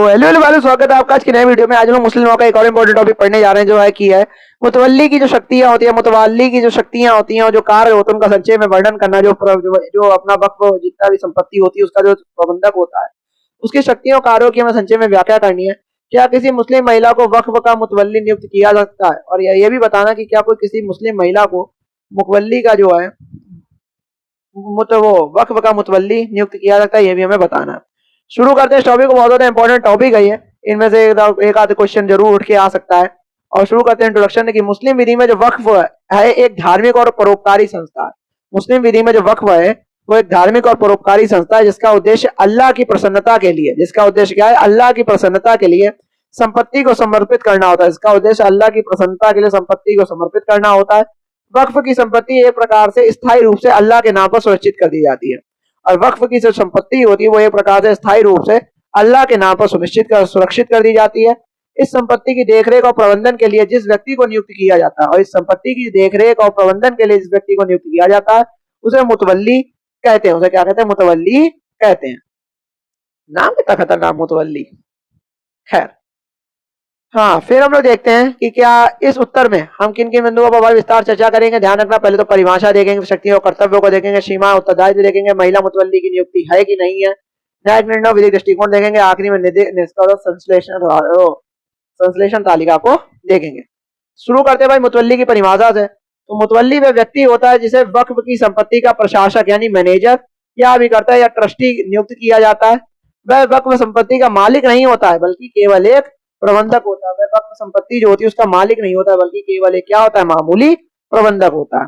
Hello hello वाले, स्वागत है आपका आज की नए वीडियो में। आज हम मुस्लिम लॉ का एक और इम्पोर्टेंट टॉपिक पढ़ने जा रहे हैं, जो है कि है मुतवल्ली की जो शक्तियां होती है, मुतवल्ली की जो शक्तियां होती हैं और जो कार्य होते हैं उनका संक्षेप में वर्णन करना। जो अपना वक्फ जितना भी संपत्ति होती है उसका जो प्रबंधक होता है उसकी शक्तियों कार्यों की हमें संक्षेप में व्याख्या करनी है। क्या किसी मुस्लिम महिला को वक्फ का मुतवल्ली नियुक्त किया जा सकता है, और ये भी बताना कि क्या कोई किसी मुस्लिम महिला को मुतवल्ली का जो है वो वक्फ का मुतवल्ली नियुक्त किया जाता है, ये भी हमें बताना है। शुरू करते हैं इस टॉपिक को, बहुत ज्यादा इंपॉर्टेंट टॉपिक है ये, इनमें से एक आध क्वेश्चन जरूर उठ के आ सकता है। और शुरू करते हैं इंट्रोडक्शन कि मुस्लिम विधि में जो वक्फ है एक धार्मिक और परोपकारी संस्था है। मुस्लिम विधि में जो वक्फ है वो एक धार्मिक और परोपकारी संस्था है जिसका उद्देश्य अल्लाह की प्रसन्नता के लिए, जिसका उद्देश्य क्या है, अल्लाह की प्रसन्नता के लिए संपत्ति को समर्पित करना होता है। इसका उद्देश्य अल्लाह की प्रसन्नता के लिए संपत्ति को समर्पित करना होता है। वक्फ की संपत्ति एक प्रकार से स्थायी रूप से अल्लाह के नाम पर सुरक्षित कर दी जाती है, और वक्फ की जो संपत्ति होती है वो एक प्रकार से स्थायी रूप से अल्लाह के नाम पर सुरक्षित कर दी जाती है। इस संपत्ति की देखरेख और प्रबंधन के लिए जिस व्यक्ति को नियुक्त किया जाता है, और इस संपत्ति की देखरेख और प्रबंधन के लिए जिस व्यक्ति को नियुक्त किया जाता है उसे मुतवल्ली कहते हैं। उसे क्या कहते हैं? मुतवल्ली कहते हैं। नाम कितना खतरनाक, मुतवल्ली। खैर, हाँ, फिर हम लोग देखते हैं कि क्या इस उत्तर में हम किन किन बिंदुओं पर विस्तार चर्चा करेंगे। ध्यान रखना, पहले तो परिभाषा देखेंगे, शक्तियों और कर्तव्यों को देखेंगे, सीमा उत्तरदायित्व देखेंगे, महिला मुतवल्ली की नियुक्ति है कि नहीं है, न्यायिक निर्णय विधि दृष्टिकोण देखेंगे, आखिरी में संश्लेषण तालिका को देखेंगे। शुरू करते हैं भाई मुतवल्ली की परिभाषा से। तो मुतवल्ली वह व्यक्ति होता है जिसे वक्फ की संपत्ति का प्रशासक यानी मैनेजर या अभिकर्ता या ट्रस्टी नियुक्त किया जाता है। वह वक्फ संपत्ति का मालिक नहीं होता है बल्कि केवल एक प्रबंधक होता है। वह वक्फ संपत्ति जो होती है उसका मालिक नहीं होता है बल्कि केवल एक क्या होता है, मामूली प्रबंधक होता है।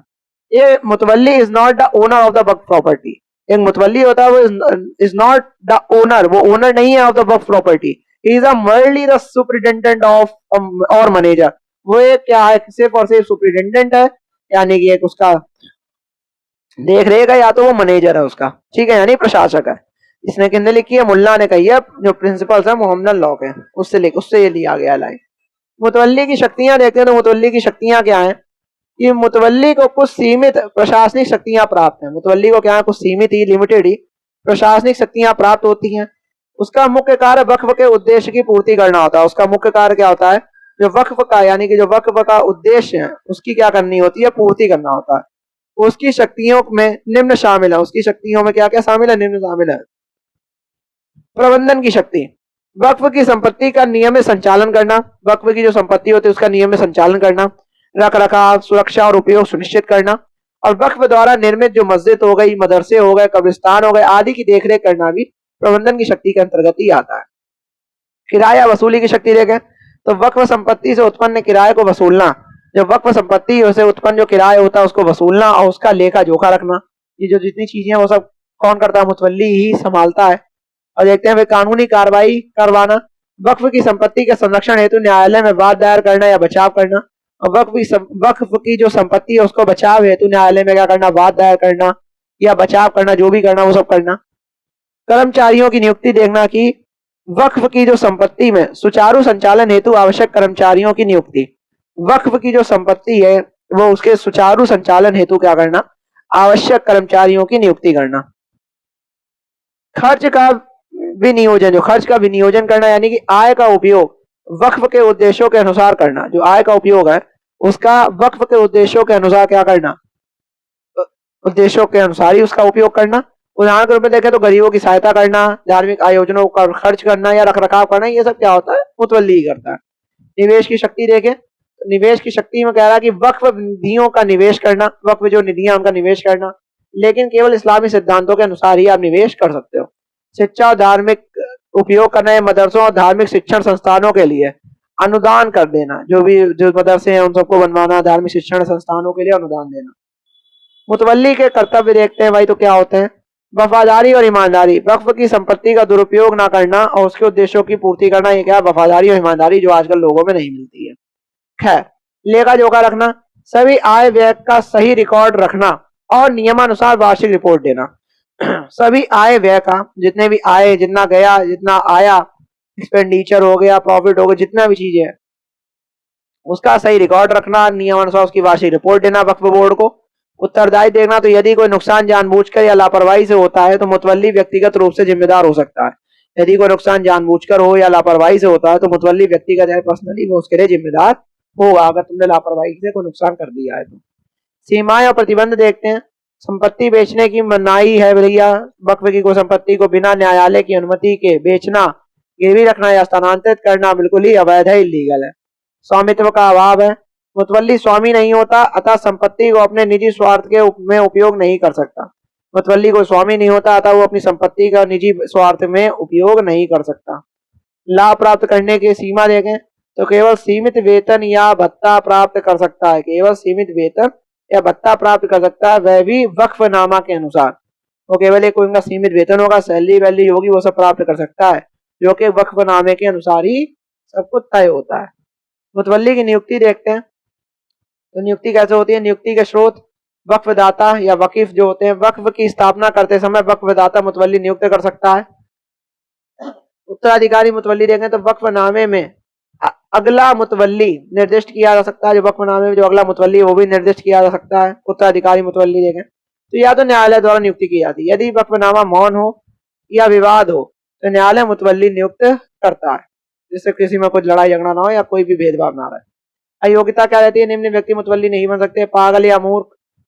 ये मुतवल्ली is not the owner of the waqf property. एक मुतवल्ली होता है वो इज नॉट द ओनर, वो ओनर नहीं है of the waqf property. He is merely the superintendent of और मैनेजर। वो एक क्या है, सिर्फ और सिर्फ सुपरिटेंडेंट है, यानी कि एक उसका देख रेख है, या तो वो मैनेजर है उसका, ठीक है, यानी प्रशासक है। इसने किसने लिखी है? मुल्ला ने कही है। जो प्रिंसिपल्स है मोहम्मद लॉ के, उससे ये लिया गया लाइन। मुतवल्ली की शक्तियां देखते हैं तो मुतवल्ली की शक्तियां क्या हैं कि मुतवल्ली को कुछ सीमित प्रशासनिक शक्तियां प्राप्त हैं। मुतवल्ली को क्या है, कुछ सीमित ही, लिमिटेड ही प्रशासनिक शक्तियां प्राप्त होती हैं। उसका मुख्य कार्य वक्फ के उद्देश्य की पूर्ति करना होता है। उसका मुख्य कार्य क्या होता है? जो वक्फ का यानी कि जो वक्फ का उद्देश्य है उसकी क्या करनी होती है? पूर्ति करना होता है। उसकी शक्तियों में निम्न शामिल है। उसकी शक्तियों में क्या क्या शामिल है? निम्न शामिल है। प्रबंधन की शक्ति, वक्फ की संपत्ति का नियमित संचालन करना। वक्फ की जो संपत्ति होती है उसका नियमित संचालन करना, रख रखाव, सुरक्षा और उपयोग सुनिश्चित करना, और वक्फ द्वारा निर्मित जो मस्जिद हो गई, मदरसे हो गए, कब्रिस्तान हो गए आदि की देखरेख करना भी प्रबंधन की शक्ति के अंतर्गत ही आता है। किराया वसूली की शक्ति देखें तो वक्फ संपत्ति से उत्पन्न किराए को वसूलना। जो वक्फ संपत्ति से उत्पन्न जो किराया होता है उसको वसूलना और उसका लेखा जोखा रखना। ये जो जितनी चीजें वो सब कौन करता है? मुतवल्ली ही संभालता है। और देखते हैं कानूनी कार्रवाई करवाना। वक्फ की संपत्ति के संरक्षण हेतु न्यायालय में वाद दायर करना या बचाव करना। और वक्फ की जो संपत्ति है उसको बचाव हेतु न्यायालय में क्या करना? वाद दायर करना या बचाव करना, जो भी करना वो सब करना। कर्मचारियों की नियुक्ति देखना कि वक्फ की जो संपत्ति में सुचारू संचालन हेतु आवश्यक कर्मचारियों की नियुक्ति। वक्फ की जो संपत्ति है वो उसके सुचारू संचालन हेतु क्या करना? आवश्यक कर्मचारियों की नियुक्ति करना। खर्च का विनियोजन, जो खर्च का विनियोजन करना यानी कि आय का उपयोग वक्फ के उद्देश्यों के अनुसार करना। जो आय का उपयोग है उसका वक्फ के उद्देश्यों के अनुसार क्या करना? उद्देश्यों के अनुसार ही उसका उपयोग करना। उदाहरण के रूप में देखें तो गरीबों की सहायता करना, धार्मिक आयोजनों का खर्च करना या रखरखाव करना, ये सब क्या होता है? मुतवल्ली ही करता है। निवेश की शक्ति देखें तो निवेश की शक्ति में कह रहा है कि वक्फ निधियों का निवेश करना, वक्फ जो निधियां उनका निवेश करना, लेकिन केवल इस्लामी सिद्धांतों के अनुसार ही आप निवेश कर सकते हो। शिक्षा और धार्मिक उपयोग करना है, मदरसों और धार्मिक शिक्षण संस्थानों के लिए अनुदान कर देना। जो मदरसे हैं उन सबको बनवाना, धार्मिक शिक्षण संस्थानों के लिए अनुदान देना। मुतवल्ली के कर्तव्य देखते हैं भाई तो क्या होते हैं? वफादारी और ईमानदारी, वक्फ की संपत्ति का दुरुपयोग ना करना और उसके उद्देश्यों की पूर्ति करना। ये क्या? वफादारी और ईमानदारी, जो आजकल लोगों में नहीं मिलती है। खैर, लेखा जोखा रखना, सभी आय व्यय का सही रिकॉर्ड रखना और नियमानुसार वार्षिक रिपोर्ट देना। सभी आय व्यय का, जितने भी आए, जितना गया, जितना आया, एक्सपेंडिचर हो गया, प्रॉफिट हो गया, जितना भी चीज है उसका सही रिकॉर्ड रखना, नियमानुसार उसकी वार्षिक रिपोर्ट देना वक्फ बोर्ड को। उत्तरदायी देखना, तो यदि कोई नुकसान जानबूझकर या लापरवाही से होता है तो मुतवल्ली व्यक्तिगत रूप से जिम्मेदार हो सकता है। यदि कोई नुकसान जानबूझकर हो या लापरवाही से होता है तो मुतवल्ली व्यक्तिगत है, पर्सनली वो उसके लिए जिम्मेदार होगा अगर तुमने लापरवाही से कोई नुकसान कर दिया है तो। सीमाएं और प्रतिबंध देखते हैं। संपत्ति बेचने की मनाही है भैया। वक्फ की कोई संपत्ति को बिना न्यायालय की अनुमति के बेचना, गिरवी रखना या स्थानांतरित करना बिल्कुल ही अवैध है, इलीगल है। स्वामित्व का अभाव है। मुतवल्ली स्वामी नहीं होता, अतः संपत्ति को अपने निजी स्वार्थ के में उपयोग नहीं कर सकता। मुतवल्ली को स्वामी नहीं होता, अतः वो अपनी संपत्ति का निजी स्वार्थ में उपयोग नहीं कर सकता। लाभ प्राप्त करने की सीमा देखें तो केवल सीमित वेतन या भत्ता प्राप्त कर सकता है। केवल सीमित वेतन या भत्ता प्राप्त कर सकता है, वह भी वक्फनामा के अनुसार। वो केवल एक उनका सीमित वेतन होगा, सैलरी वैलरी होगी, वो सब प्राप्त कर सकता है, जो कि वक्फनामे के अनुसार ही सब कुछ तय होता है। मुतवल्ली की नियुक्ति देखते हैं तो नियुक्ति कैसे होती है। नियुक्ति के स्रोत वक्फदाता या वकीफ जो होते हैं। वक्फ की स्थापना करते समय वक्फदाता मुतवल्ली नियुक्त कर सकता है। उत्तराधिकारी मुतवल्ली देखें तो वक्फनामे में अगला मुतवल्ली निर्दिष्ट किया जा सकता है। जो वक्फनामे में जो अगला मुतवल्ली है वो भी निर्दिष्ट किया जा सकता है। उत्तराधिकारी मुतवल्ली देखें तो या तो न्यायालय द्वारा नियुक्ति की जाती है। यदि वक्फनामा मौन हो या विवाद हो तो न्यायालय मुतवल्ली नियुक्त करता है, जिससे किसी में कोई लड़ाई झगड़ा ना हो या कोई भी भेदभाव ना रहे। अयोग्यता क्या रहती है। निम्न व्यक्ति मुतवल्ली नहीं बन सकते। पागल या मूर्ख,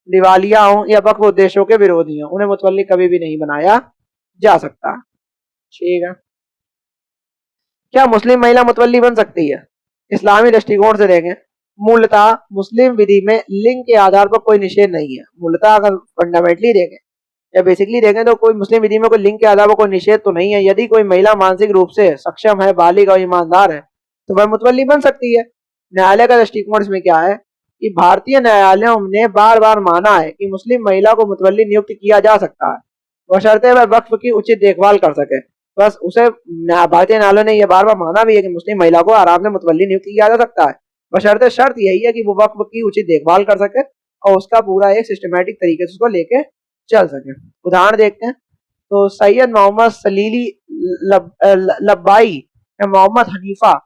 दिवालिया हो या वक्फ उद्देश्यों के विरोधी हो, उन्हें मुतवल्ली कभी भी नहीं बनाया जा सकता। ठीक है। क्या मुस्लिम महिला मुतवल्ली बन सकती है। इस्लामी दृष्टिकोण से देखें, मूलतः मुस्लिम विधि में लिंग के आधार पर कोई निषेध नहीं है। मूलतः अगर फंडामेंटली देखें या बेसिकली देखें तो कोई मुस्लिम विधि में कोई लिंग के आधार पर कोई निषेध तो नहीं है। यदि कोई महिला मानसिक रूप से सक्षम है, बालिग और ईमानदार है तो वह मुतवल्ली बन सकती है। न्यायालय का दृष्टिकोण इसमें क्या है कि भारतीय न्यायालयों ने बार बार माना है कि मुस्लिम महिला को मुतवल्ली नियुक्त किया जा सकता है, बशर्ते वह वक्फ की उचित देखभाल कर सके। बस उसे भारतीय न्यायालय ने यह बार बार माना भी है कि मुस्लिम महिला को आराम से मुतवल्ली नियुक्त किया जा सकता है, बशर्ते शर्त यही है कि वो वक्फ की उचित देखभाल कर सके और उसका पूरा एक सिस्टमेटिक तरीके से उसको लेके चल सके। उदाहरण देखते हैं तो सैयद मोहम्मद सलीली लब्बाई या मोहम्मद हनीफा।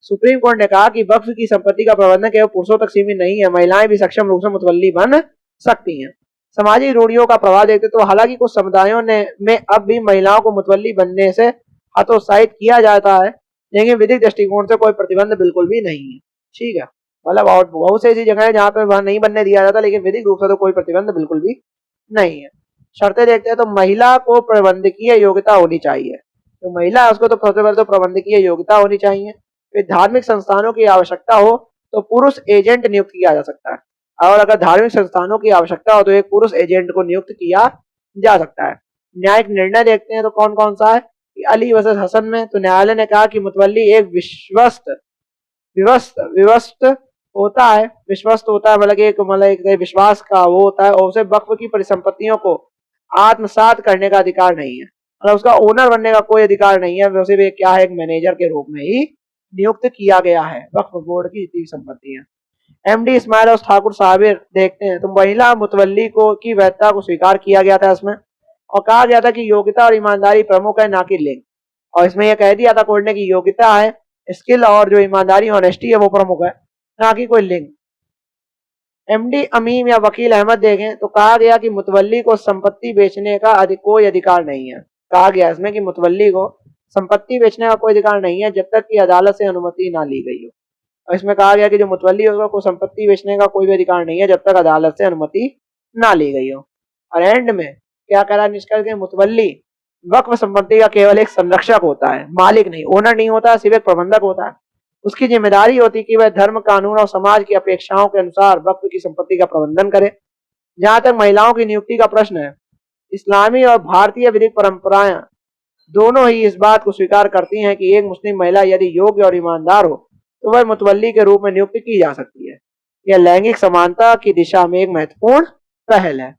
सुप्रीम कोर्ट ने कहा कि वक्फ की संपत्ति का प्रबंधन केवल पुरुषों तक सीमित नहीं है, महिलाएं भी सक्षम रूप से मुतवल्ली बन सकती हैं। सामाजिक रूढ़ियों का प्रभाव देखते तो हालांकि कुछ समुदायों में अब भी महिलाओं को मुतवल्ली बनने से हतोत्साहित किया जाता है, लेकिन विधिक दृष्टिकोण से कोई प्रतिबंध बिल्कुल भी नहीं है। ठीक है, मतलब और बहुत से ऐसी जगह है जहाँ पे वह नहीं बनने दिया जाता, लेकिन विधिक रूप से तो कोई प्रतिबंध बिल्कुल भी नहीं है। शर्तें देखते हैं तो महिला को प्रबंधकीय योग्यता होनी चाहिए। तो महिला है उसको तो सबसे पहले तो प्रबंधकीय योग्यता होनी चाहिए। फिर धार्मिक संस्थानों की आवश्यकता हो तो पुरुष एजेंट नियुक्त किया जा सकता है, और अगर धार्मिक संस्थानों की आवश्यकता हो तो एक पुरुष एजेंट को नियुक्त किया जा सकता है। न्यायिक निर्णय देखते हैं तो कौन कौन सा है। अली वर्सेस हसन में तो न्यायालय ने कहा कि मुतवल्ली एक विवस्त होता है। विश्वस्त होता है मतलब एक विश्वास का वो होता है, और उसे वक्फ की परिसंपत्तियों को आत्मसात करने का अधिकार नहीं है, मतलब उसका ओनर बनने का कोई अधिकार नहीं है। वैसे भी क्या है, एक मैनेजर के रूप में ही नियुक्त किया गया है वक्फ बोर्ड की जितनी संपत्तियां। एमडी इस्माइल और ठाकुर साबिर देखते हैं तो महिला मुतवल्ली को की वैधता को स्वीकार किया गया था इसमें, और कहा गया था कि योग्यता और ईमानदारी प्रमुख है, ना कि लिंग। और इसमें यह कह दिया था कोर्ट ने कि योग्यता है, स्किल और जो ईमानदारी ऑनेस्टी है वो प्रमुख है, ना कि कोई लिंग। एमडी अमीम या वकील अहमद देखें तो कहा गया कि मुतवल्ली को संपत्ति बेचने का कोई अधिकार नहीं है। कहा गया इसमें कि मुतवल्ली को संपत्ति बेचने का कोई अधिकार नहीं है जब तक कि अदालत से अनुमति ना ली गई हो। और इसमें कहा गया कि जो मुतवल्ली होगा को संपत्ति बेचने का कोई भी अधिकार नहीं है जब तक अदालत से अनुमति ना ली गई हो। और एंड में क्या करा निष्कर्ष के, मुतवल्ली वक्फ संपत्ति का केवल एक संरक्षक होता है, मालिक नहीं, ओनर नहीं होता, सिर्फ एक प्रबंधक होता है। उसकी जिम्मेदारी होती है कि वह धर्म, कानून और समाज की अपेक्षाओं के अनुसार वक्फ की संपत्ति का प्रबंधन करे। जहां तक महिलाओं की नियुक्ति का प्रश्न है, इस्लामी और भारतीय विधिक परंपराएं दोनों ही इस बात को स्वीकार करती हैं कि एक मुस्लिम महिला यदि योग्य और ईमानदार हो तो वह मुतवल्ली के रूप में नियुक्त की जा सकती है। यह लैंगिक समानता की दिशा में एक महत्वपूर्ण पहल है।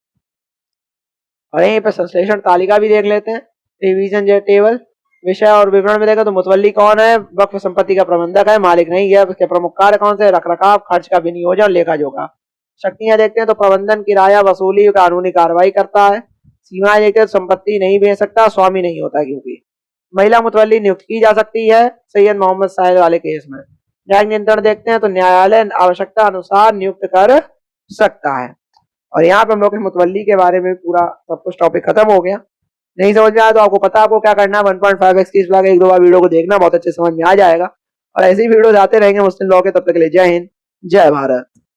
और यहीं पर संश्लेषण तालिका भी देख लेते हैं। रिवीजन जो टेबल विषय और विवरण में देखा तो मुतवल्ली कौन है, वक्फ संपत्ति का प्रबंधक है, मालिक नहीं है। उसके प्रमुख कार्य कौन से, रखरखाव, खर्च का विनियोजन, लेखा जोखा। शक्तियां देखते हैं तो प्रबंधन, किराया वसूली, कानूनी कार्रवाई करता है। सीमाएं देखते हैं तो संपत्ति नहीं बेच सकता, स्वामी नहीं होता क्योंकि। महिला मुतवल्ली नियुक्त की जा सकती है सैयद मोहम्मद साहिद वाले केस में। न्यायिक नियंत्रण देखते हैं तो न्यायालय आवश्यकता अनुसार नियुक्त कर सकता है। और यहाँ पे हम लोग मुतवल्ली के बारे में पूरा सब कुछ टॉपिक खत्म हो गया। नहीं समझ में आया तो आपको पता है आपको क्या करना है, 1.5x की इस वाला एक दो बार वीडियो को देखना, बहुत अच्छे समझ में आ जाएगा। और ऐसी वीडियोस आते रहेंगे मुस्लिम लॉ के, तब तक के लिए जय हिंद, जय भारत।